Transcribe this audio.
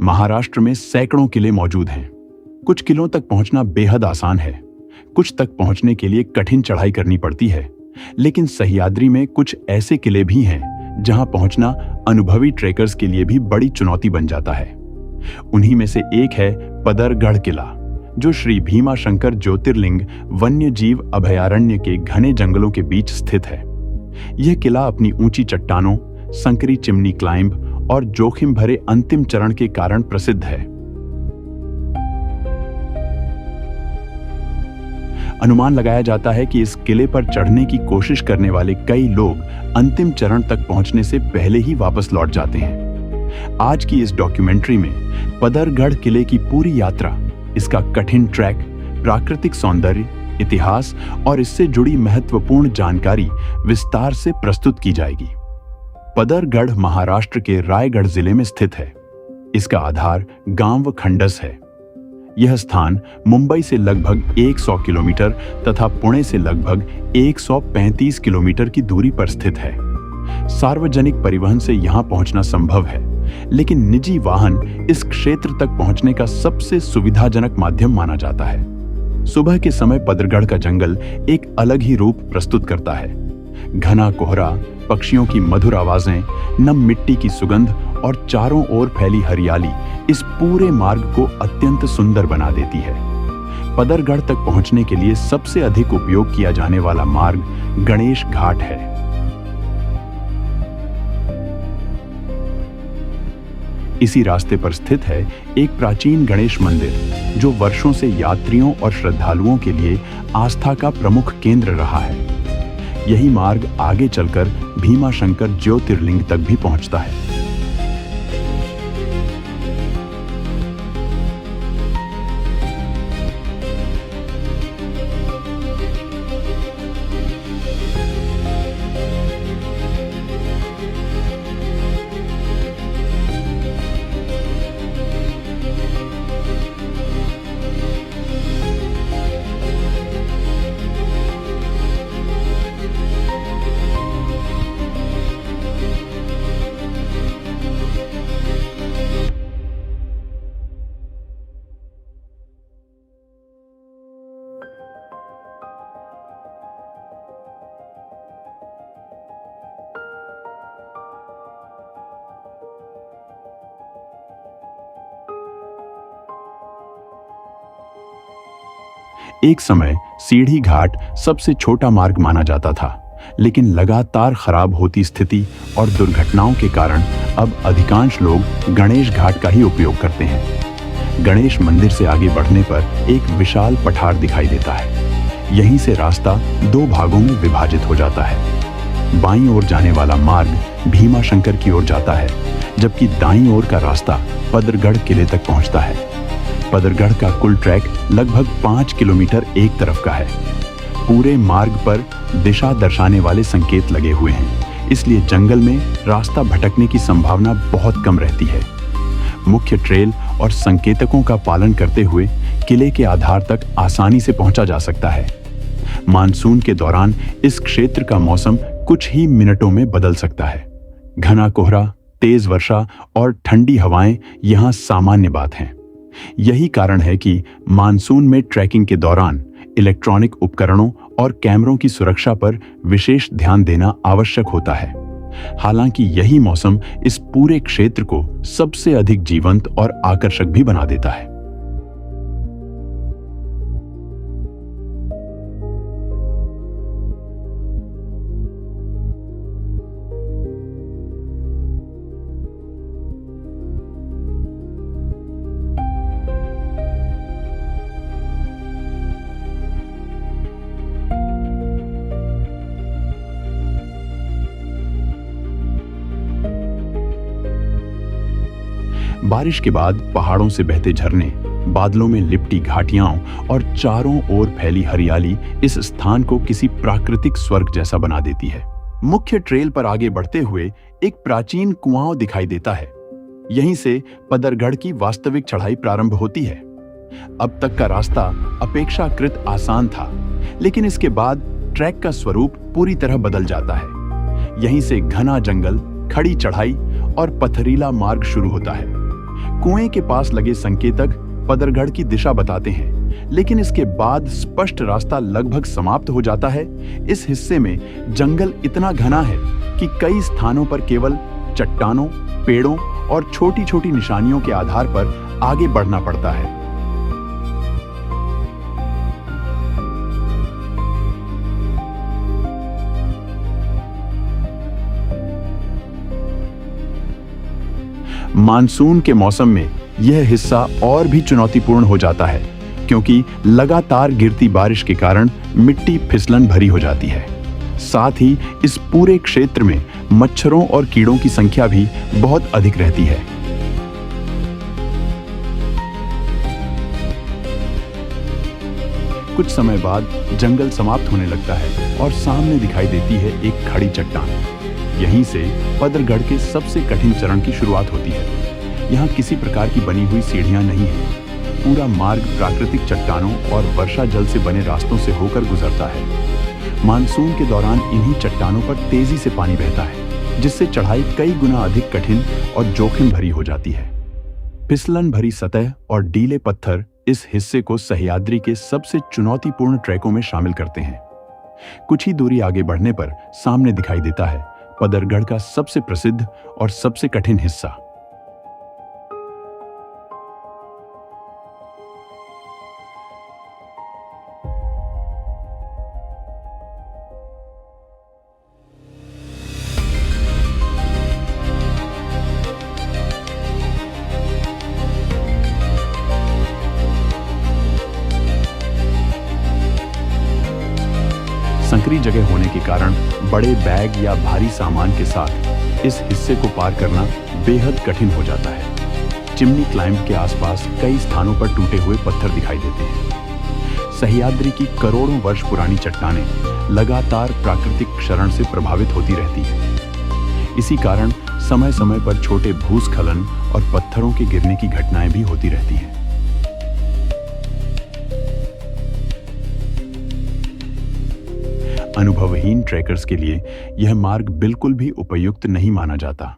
महाराष्ट्र में सैकड़ों किले मौजूद हैं। कुछ किलों तक पहुंचना बेहद आसान है, कुछ तक पहुंचने के लिए कठिन चढ़ाई करनी पड़ती है। लेकिन सह्याद्री में कुछ ऐसे किले भी हैं जहां पहुंचना अनुभवी ट्रेकर्स के लिए भी बड़ी चुनौती बन जाता है। उन्हीं में से एक है पदरगढ़ किला, जो श्री भीमाशंकर ज्योतिर्लिंग वन्य जीव अभयारण्य के घने जंगलों के बीच स्थित है। यह किला अपनी ऊंची चट्टानों, संकरी चिमनी क्लाइंब और जोखिम भरे अंतिम चरण के कारण प्रसिद्ध है। अनुमान लगाया जाता है कि इस किले पर चढ़ने की कोशिश करने वाले कई लोग अंतिम चरण तक पहुंचने से पहले ही वापस लौट जाते हैं। आज की इस डॉक्यूमेंट्री में पदरगढ़ किले की पूरी यात्रा, इसका कठिन ट्रैक, प्राकृतिक सौंदर्य, इतिहास और इससे जुड़ी महत्वपूर्ण जानकारी विस्तार से प्रस्तुत की जाएगी। पदरगढ़ महाराष्ट्र के रायगढ़ जिले में स्थित है। इसका आधार गांव खंडस है। यह स्थान मुंबई से लगभग 100 किलोमीटर तथा पुणे से लगभग 135 किलोमीटर की दूरी पर स्थित है। सार्वजनिक परिवहन से यहां पहुंचना संभव है, लेकिन निजी वाहन इस क्षेत्र तक पहुंचने का सबसे सुविधाजनक माध्यम माना जाता है। सुबह के समय पदरगढ़ का जंगल एक अलग ही रूप प्रस्तुत करता है। घना कोहरा, पक्षियों की मधुर आवाजें, नम मिट्टी की सुगंध और चारों ओर फैली हरियाली इस पूरे मार्ग को अत्यंत सुंदर बना देती है। पदरगढ़ तक पहुंचने के लिए सबसे अधिक उपयोग किया जाने वाला मार्ग गणेश घाट है। इसी रास्ते पर स्थित है एक प्राचीन गणेश मंदिर, जो वर्षों से यात्रियों और श्रद्धालुओं के लिए आस्था का प्रमुख केंद्र रहा है। यही मार्ग आगे चलकर भीमाशंकर ज्योतिर्लिंग तक भी पहुंचता है। एक समय सीढ़ी घाट सबसे छोटा मार्ग माना जाता था, लेकिन लगातार खराब होती स्थिति और दुर्घटनाओं के कारण अब अधिकांश लोग गणेश घाट का ही उपयोग करते हैं। गणेश मंदिर से आगे बढ़ने पर एक विशाल पठार दिखाई देता है। यहीं से रास्ता दो भागों में विभाजित हो जाता है। बाईं ओर जाने वाला मार्ग भीमाशंकर की ओर जाता है, जबकि दाईं ओर का रास्ता पदरगढ़ किले तक पहुंचता है। पदरगढ़ का कुल ट्रैक लगभग 5 किलोमीटर एक तरफ का है। पूरे मार्ग पर दिशा दर्शाने वाले संकेत लगे हुए हैं, इसलिए जंगल में रास्ता भटकने की संभावना बहुत कम रहती है। मुख्य ट्रेल और संकेतकों का पालन करते हुए किले के आधार तक आसानी से पहुंचा जा सकता है। मानसून के दौरान इस क्षेत्र का मौसम कुछ ही मिनटों में बदल सकता है। घना कोहरा, तेज वर्षा और ठंडी हवाएं यहां सामान्य बात हैं। यही कारण है कि मानसून में ट्रैकिंग के दौरान इलेक्ट्रॉनिक उपकरणों और कैमरों की सुरक्षा पर विशेष ध्यान देना आवश्यक होता है। हालांकि यही मौसम इस पूरे क्षेत्र को सबसे अधिक जीवंत और आकर्षक भी बना देता है। बारिश के बाद पहाड़ों से बहते झरने, बादलों में लिपटी घाटियां और चारों ओर फैली हरियाली इस स्थान को किसी प्राकृतिक स्वर्ग जैसा बना देती है। मुख्य ट्रेल पर आगे बढ़ते हुए एक प्राचीन कुआं दिखाई देता है। यहीं से पदरगढ़ की वास्तविक चढ़ाई प्रारंभ होती है। अब तक का रास्ता अपेक्षाकृत आसान था, लेकिन इसके बाद ट्रैक का स्वरूप पूरी तरह बदल जाता है। यहीं से घना जंगल, खड़ी चढ़ाई और पथरीला मार्ग शुरू होता है। कुएं के पास लगे संकेतक पदरगढ़ की दिशा बताते हैं, लेकिन इसके बाद स्पष्ट रास्ता लगभग समाप्त हो जाता है। इस हिस्से में जंगल इतना घना है कि कई स्थानों पर केवल चट्टानों, पेड़ों और छोटी-छोटी निशानियों के आधार पर आगे बढ़ना पड़ता है। मानसून के मौसम में यह हिस्सा और भी चुनौतीपूर्ण हो जाता है, क्योंकि लगातार गिरती बारिश के कारण मिट्टी फिसलन भरी हो जाती है। साथ ही इस पूरे क्षेत्र में मच्छरों और कीड़ों की संख्या भी बहुत अधिक रहती है। कुछ समय बाद जंगल समाप्त होने लगता है और सामने दिखाई देती है एक खड़ी चट्टान। यहीं से पदरगढ़ के सबसे कठिन चरण की शुरुआत होती है। यहाँ किसी प्रकार की बनी हुई सीढ़ियां नहीं है। पूरा मार्ग प्राकृतिक चट्टानों और वर्षा जल से बने रास्तों से होकर गुजरता है। मानसून के दौरान इन्हीं चट्टानों पर तेजी से पानी बहता है, जिससे चढ़ाई कई गुना अधिक कठिन और जोखिम भरी हो जाती है। फिसलन भरी सतह और डीले पत्थर इस हिस्से को सह्याद्री के सबसे चुनौतीपूर्ण ट्रैकों में शामिल करते हैं। कुछ ही दूरी आगे बढ़ने पर सामने दिखाई देता है पदरगढ़ का सबसे प्रसिद्ध और सबसे कठिन हिस्सा। संकरी जगह होने के कारण बड़े बैग या भारी सामान के साथ इस हिस्से को पार करना बेहद कठिन हो जाता है। चिमनी क्लाइंब के आसपास कई स्थानों पर टूटे हुए पत्थर दिखाई देते हैं। सह्याद्री की करोड़ों वर्ष पुरानी चट्टानें लगातार प्राकृतिक क्षरण से प्रभावित होती रहती हैं। इसी कारण समय समय पर छोटे भूस्खलन और पत्थरों के गिरने की घटनाएं भी होती रहती हैं। अनुभवहीन ट्रैकर्स के लिए यह मार्ग बिल्कुल भी उपयुक्त नहीं माना जाता।